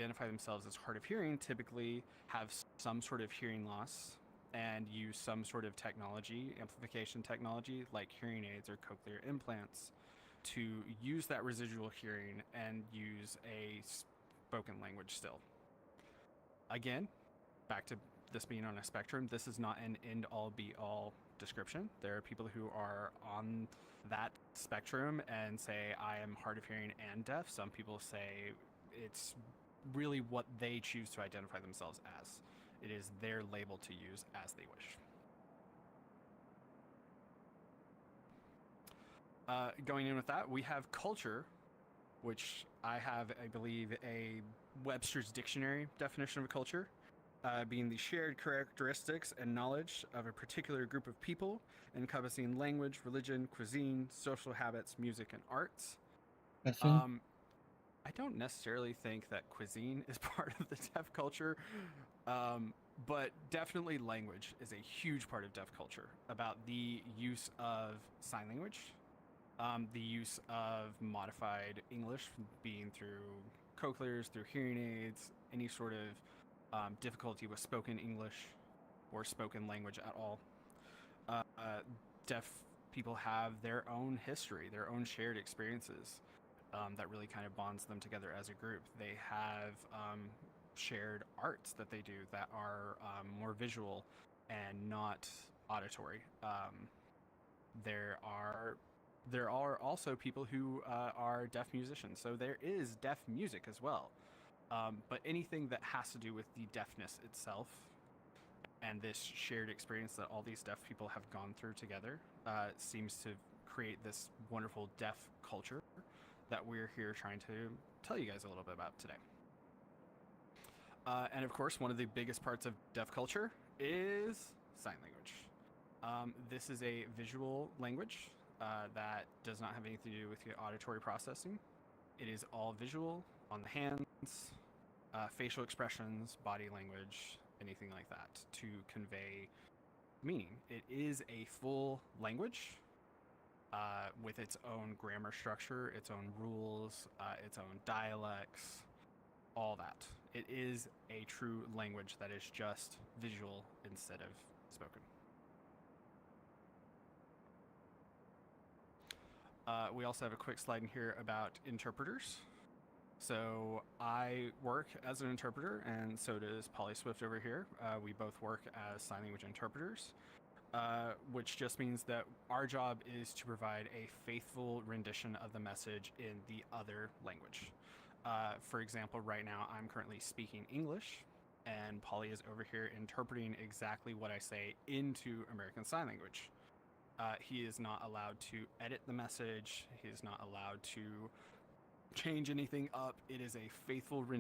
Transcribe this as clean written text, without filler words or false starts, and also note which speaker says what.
Speaker 1: identify themselves as hard of hearing typically have some sort of hearing loss and use some sort of technology, amplification technology, like hearing aids or cochlear implants, to use that residual hearing and use a spoken language still. Again, back to this being on a spectrum, this is not an end all be all description. There are people who are on that spectrum and say, I am hard of hearing and deaf. Some people say it's really what they choose to identify themselves as. It is their label to use as they wish. Going in with that, we have culture, which I have, I believe, a Webster's Dictionary definition of culture, being the shared characteristics and knowledge of a particular group of people, encompassing language, religion, cuisine, social habits, music, and arts.
Speaker 2: Question.
Speaker 1: I don't necessarily think that cuisine is part of the deaf culture, but definitely language is a huge part of deaf culture, about the use of sign language, the use of modified English, being through cochlears, through hearing aids, any sort of difficulty with spoken English or spoken language at all. Deaf people have their own history, their own shared experiences that really kind of bonds them together as a group. They have shared arts that they do that are more visual and not auditory. There are also people who are deaf musicians, so there is deaf music as well. But anything that has to do with the deafness itself and this shared experience that all these deaf people have gone through together seems to create this wonderful deaf culture that we're here trying to tell you guys a little bit about today. And of course, one of the biggest parts of deaf culture is sign language. This is a visual language that does not have anything to do with your auditory processing. It is all visual, on the hands, facial expressions, body language, anything like that to convey meaning. It is a full language with its own grammar structure, its own rules, its own dialects, all that. It is a true language that is just visual instead of spoken. We also have a quick slide in here about interpreters. So I work as an interpreter, and so does Polly Swift over here. We both work as sign language interpreters, which just means that our job is to provide a faithful rendition of the message in the other language. For example, right now I'm currently speaking English, and Polly is over here interpreting exactly what I say into American Sign Language. He is not allowed to edit the message. He is not allowed to change anything up. It is a faithful rendition